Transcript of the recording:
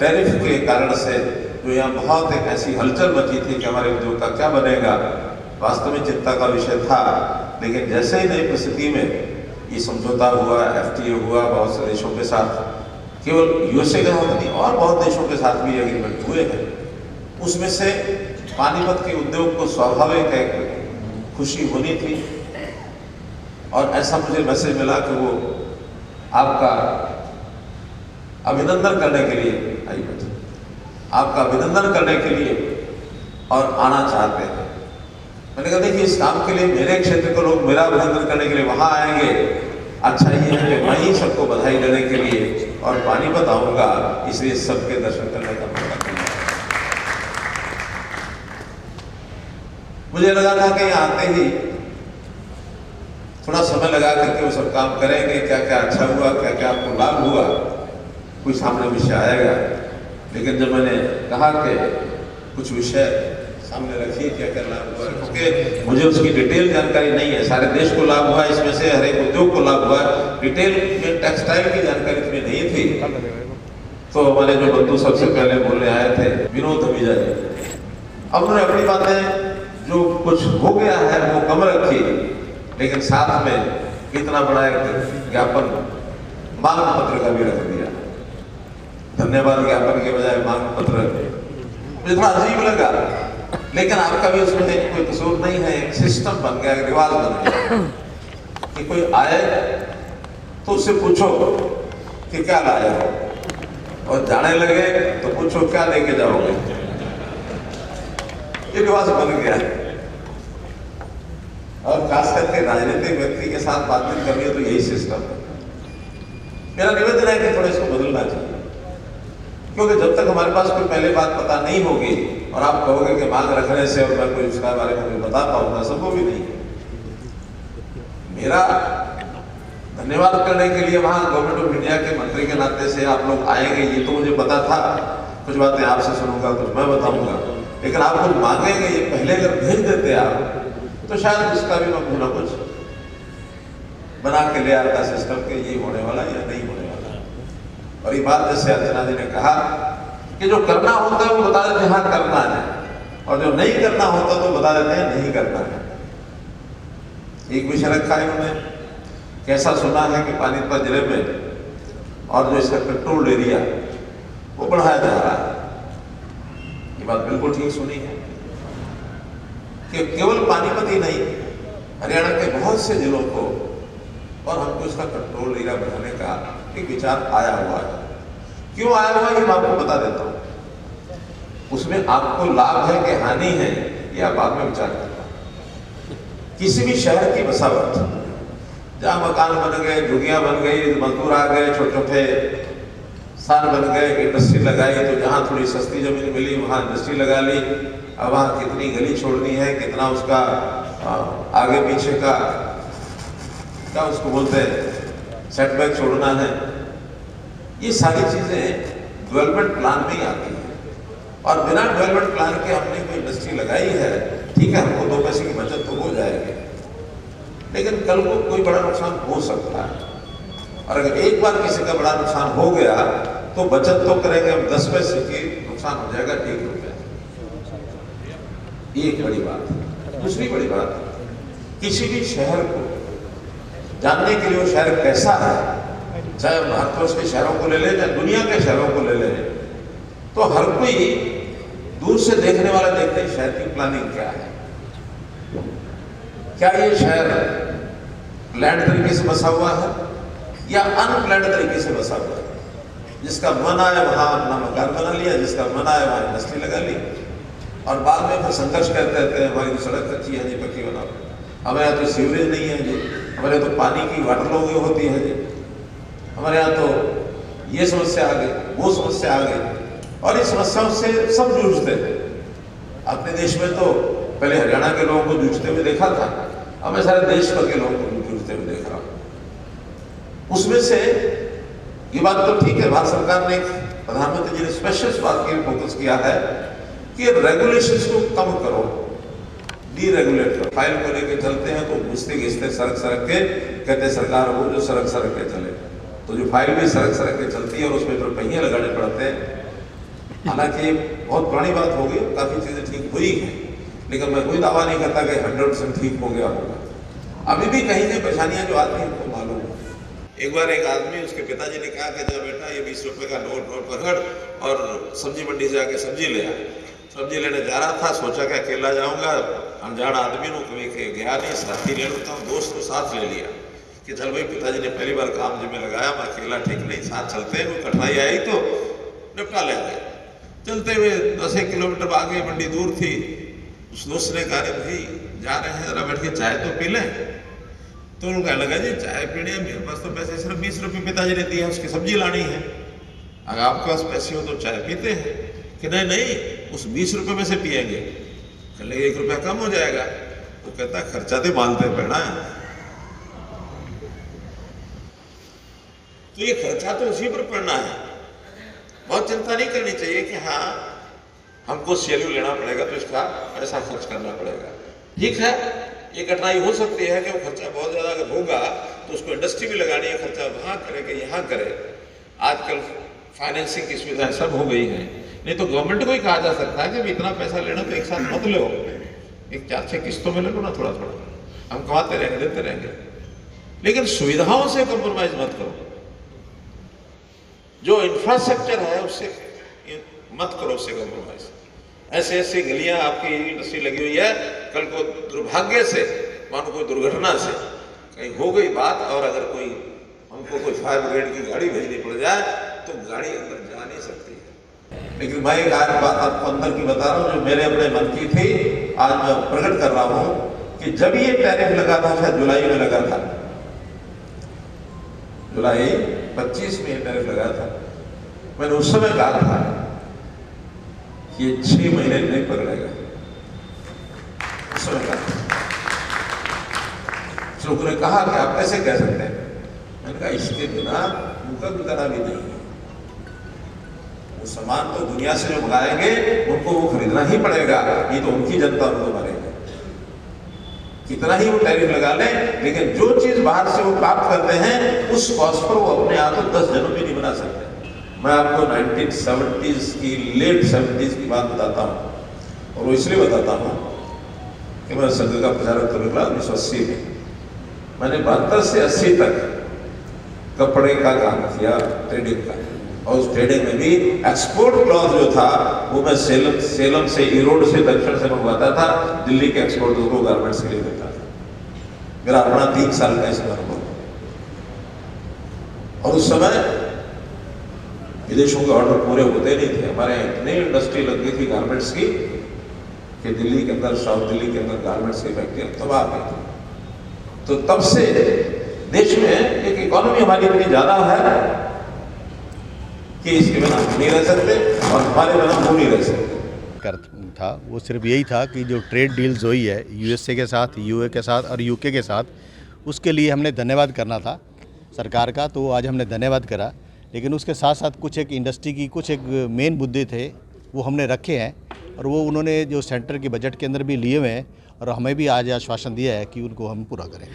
Tariff के कारण से जो यहाँ बहुत एक ऐसी हलचल मची थी कि हमारे उद्योग का क्या बनेगा, वास्तव में चिंता का विषय था। लेकिन जैसे ही नई परिस्थिति में ये समझौता हुआ, FTA हुआ बहुत से देशों के साथ, केवल यूएसए के साथ नहीं और बहुत देशों के साथ भी एग्रीमेंट हुए हैं, उसमें से पानीपत के उद्योग को स्वाभाविक एक खुशी होनी थी। और ऐसा मुझे मैसेज मिला कि वो आपका अभिनंदन करने के लिए आपका अभिनंदन करने के लिए और आना चाहते हैं। मैंने कहा देखिए, इस काम के लिए मेरे क्षेत्र के लोग मेरा अभिनंदन करने के लिए वहां आएंगे, अच्छा ये है कि मैं ही सबको बधाई देने के लिए और पानीपत आऊंगा, इसलिए सबके दर्शन करने का मौका मिला। मुझे लगा था कि यहाँ आते ही थोड़ा समय लगा करके वो सब काम करेंगे, क्या क्या अच्छा हुआ, क्या क्या आपको लाभ हुआ, कोई सामने विषय आएगा। लेकिन जब मैंने कहा कि कुछ विषय सामने रखिए, क्या क्या लाभ हुआ, क्योंकि मुझे उसकी डिटेल जानकारी नहीं है। सारे देश को लाभ हुआ, इसमें से हर एक उद्योग को लाभ हुआ, डिटेल में टेक्सटाइल की जानकारी इतनी नहीं थी। तो हमारे जो बंधु सबसे पहले बोलने आए थे, विनोद धमीजा जी, अब उन्होंने अपनी बातें जो कुछ हो गया है वो कम रखी, लेकिन साथ में इतना बड़ा एक ज्ञापन मांग पत्र का भी रख दिया। धन्यवाद ज्ञापन के बजाय मांग पत्र मुझे थोड़ा अजीब लगा, लेकिन आपका भी उसमें कोई कसूर नहीं है। एक सिस्टम बन गया, एक रिवाज बन गया कि कोई आए तो उससे पूछो कि क्या लाए हो, और जाने लगे तो पूछो क्या लेके जाओगे। ये रिवाज बन गया। और खास करके राजनीतिक व्यक्ति के साथ बातचीत करनी है तो यही सिस्टम है। मेरा निवेदन है कि थोड़ा इसको बदलना चाहिए, क्योंकि जब तक हमारे पास कोई पहले बात पता नहीं होगी और आप कहोगे कि मांग रखने से और मैं कोई उसके बारे में बता पाऊंगा, संभव भी नहीं। मेरा धन्यवाद करने के लिए वहां गवर्नमेंट ऑफ इंडिया के मंत्री के नाते से आप लोग आएंगे, ये तो मुझे पता था। कुछ बातें आपसे सुनूंगा, कुछ मैं बताऊंगा, लेकिन आप कुछ मांगेंगे ये पहले अगर भेज देते आप तो शायद इसका भी मैं कुछ ना कुछ बना के ले आता सिस्टम के, ये होने वाला या नहीं होने वाला। और ये बात जैसे अर्चना जी ने कहा कि जो करना होता है वो बता देते हैं हाँ करना है, और जो नहीं करना होता तो बता देते हैं नहीं करना है। एक विषय रखा है उन्होंने, कैसा सुना है कि पानीपत जिले में और जो इसका कंट्रोल एरिया वो बढ़ाया जा रहा है। ये बात बिल्कुल ठीक सुनी है कि केवल पानीपत ही नहीं, हरियाणा के बहुत से जिलों को और हमको इसका कंट्रोल एरिया बढ़ाने का एक विचार आया हुआ है। क्यों आया हुआ है ये मैं आपको बता देता हूँ। उसमें आपको लाभ है कि हानि है ये आप बाद में विचार करना। किसी भी शहर की बसावट, जहाँ मकान बन गए, झुग्गियां बन गई, मजदूर आ गए, छोटे छोटे स्थान बन गए, इंडस्ट्री लगाई, तो जहाँ थोड़ी सस्ती जमीन मिली वहाँ इंडस्ट्री लगा ली। अब वहाँ कितनी गली छोड़नी है, कितना उसका आगे पीछे का क्या उसको बोलते हैं सेटबैक छोड़ना है, ये सारी चीजें डेवलपमेंट प्लान में ही आती है। और बिना डेवलपमेंट प्लान के हमने कोई इंडस्ट्री लगाई है, ठीक है, हमको 2 पैसे की बचत तो हो जाएगी, लेकिन कल को कोई बड़ा नुकसान हो सकता है। और अगर एक बार किसी का बड़ा नुकसान हो गया तो बचत तो करेंगे हम 10 पैसे की, नुकसान हो जाएगा 1 रुपया। ये एक बड़ी बात है। दूसरी बड़ी बात, किसी भी शहर को जानने के लिए वो शहर कैसा है, चाहे भारतवर्ष के शहरों को ले ले चाहे दुनिया के शहरों को ले ले, तो हर कोई दूर से देखने वाला देखते हैं शहर की प्लानिंग क्या है। क्या ये शहर प्लान्ड तरीके से बसा हुआ है या अनप्लान्ड तरीके से बसा हुआ है। जिसका मन आया वहां अपना मकान बना लिया, जिसका मन आया वहां इंडस्ट्री लगा ली, और बाद में फिर संघर्ष करते रहते हैं हमारी तो सड़क कच्ची है जी, पक्की बनाओ, हमारे यहाँ तो सीवरेज नहीं है जी, हमारे यहाँ तो पानी की वाटर लॉगिंग होती है जी, हमारे यहाँ तो ये समस्या आ गई, वो समस्या आ गई, और इस समस्याओं से सब जूझते थे। अपने देश में तो पहले हरियाणा के लोगों को जूझते हुए देखा था, अब मैं सारे देश भर के लोगों को जूझते हुए देख रहा हूँ। उसमें से ये बात तो ठीक है, भारत सरकार ने, प्रधानमंत्री जी ने स्पेशल बात की फोकस किया है कि रेगुलेशंस को कम करो, डीरेगुलेट करो। फाइल को लेके चलते हैं तो घिसते घिसते सड़क के कहते सरकार वो जो सड़क के चले, तो जो फाइल भी सड़क के चलती है और उसमें फिर पहिए लगाने पड़ते हैं, हालांकि बहुत पुरानी बात हो गई, काफ़ी चीज़ें ठीक हुई हैं, लेकिन मैं कोई दावा नहीं करता कि 100% ठीक हो गया होगा। अभी भी कहीं से परेशानियां जो आती हैं उनको मालूम है। एक बार एक आदमी, उसके पिताजी ने कहा कि जा बेटा ये 20 रुपए का नोट पकड़ और सब्जी मंडी से आके सब्जी ले आ। सब्जी लेने जा रहा था, सोचा कि अकेला जाऊंगा, अनजान आदमी हूँ, कभी गया नहीं, साथी ले लेता हूँ, दोस्त को साथ ले लिया कि चल भाई, पिताजी ने पहली बार काम जिम्मे लगाया, मैं अकेला ठीक नहीं, साथ चलते हैं, कोई कठिनाई आई तो निपटा लेंगे। चलते हुए 10 किलोमीटर आगे मंडी दूर थी, उस दोस्त ने कहा भाई जा रहे हैं, जरा बैठ के चाय तो पी लें। तो उन्होंने कहने लगा जी चाय पीने मेरे पास तो पैसे सिर्फ 20 रुपये पिताजी ने दिए हैं, उसकी सब्जी लानी है, अगर आपके पास पैसे हो तो चाय पीते हैं। कि नहीं नहीं, उस 20 रुपये में से पिएंगे। कहने लगे 1 रुपया कम हो जाएगा। वो कहता खर्चा तो मानते पड़ना है, तो ये खर्चा तो उसी पर पड़ना है। बहुत चिंता नहीं करनी चाहिए कि हाँ हमको CLU लेना पड़ेगा तो इसका ऐसा खर्च करना पड़ेगा। ठीक है, ये कठिनाई हो सकती है कि वो खर्चा बहुत ज़्यादा अगर होगा तो उसको इंडस्ट्री भी लगानी है, खर्चा वहाँ करे कि यहाँ करे। आजकल फाइनेंसिंग की सुविधाएं सब हो गई हैं, नहीं तो गवर्नमेंट को ही कहा जा सकता है कि इतना पैसा लेना तो एक साथ मत लो, एक 4-6 किस्तों में ले लो ना, थोड़ा थोड़ा, हम कमाते रहेंगे, देते रहेंगे, लेकिन सुविधाओं से कॉम्प्रोमाइज मत करो। जो इंफ्रास्ट्रक्चर है उससे मत करो, उससे कॉम्प्रोमाइज। ऐसे ऐसे गलियां आपकी इंडस्ट्री लगी हुई है, कल को दुर्भाग्य से मानो कोई दुर्घटना से कहीं हो गई बात, और अगर कोई हमको कोई फायर ब्रिगेड की गाड़ी भेजनी पड़ जाए तो गाड़ी अंदर जा नहीं सकती। लेकिन मैं एक आज बात आपको अंदर की बता रहा हूँ जो मेरे अपने मन की थी, आज मैं प्रकट कर रहा हूँ कि जब ये टैरिफ लगा था, शायद जुलाई में लगा था, जुलाई 25 में टैरिफ लगा था, मैंने उस समय कहा था कि ये 6 महीने नहीं पकड़ेगा। उस समय कहा, लोगों ने कहा कि आप कैसे कह सकते हैं? मैंने कहा इसके बिना उनका गुजारा भी नहीं है। वो सामान तो दुनिया से जो मंगाएंगे उनको वो खरीदना ही पड़ेगा, ये तो उनकी जनता उनको मारेगी। कितना ही वो टैरिफ लगा लें, लेकिन जो चीज बाहर से वो प्राप्त करते हैं उस कॉस्ट पर वो अपने आप को 10 जन्म भी नहीं बना सकते। मैं आपको 1970s की, लेट 70s की बात बताता हूँ, और वो इसलिए बताता हूँ कि मैं संघ का प्रचारक तो निकला 1980 में। मैंने 72 से 80 तक कपड़े का काम किया, ट्रेडिंग का, और उस ट्रेडिंग में भी एक्सपोर्ट क्लॉथ जो था वो मैं सेलम से, ईरोड से, दक्षिण से मंगवाता था, दिल्ली के एक्सपोर्ट को गारमेंट्स के लिए देता था। मेरा अपना 3 साल का इसमें अनुभव। और उस समय विदेशों के ऑर्डर पूरे होते नहीं थे, हमारे यहाँ इतनी इंडस्ट्री लग गई थी गारमेंट्स की कि दिल्ली के अंदर, साउथ दिल्ली के अंदर गारमेंट्स की फैक्ट्री तबाह गई थी। तो तब से देश में एक इकोनॉमी हमारी इतनी ज्यादा है कि इसके बिना हम नहीं रह सकते, और हमारे बिना वो नहीं रह सकते। था वो सिर्फ यही था कि जो ट्रेड डील्स हुई है USA के साथ, UA के साथ और UK के साथ, उसके लिए हमने धन्यवाद करना था सरकार का, तो आज हमने धन्यवाद करा। लेकिन उसके साथ साथ कुछ एक इंडस्ट्री की कुछ एक मेन मुद्दे थे वो हमने रखे हैं, और वो उन्होंने जो सेंटर के बजट के अंदर भी लिए हुए हैं, और हमें भी आज आश्वासन दिया है कि उनको हम पूरा करें।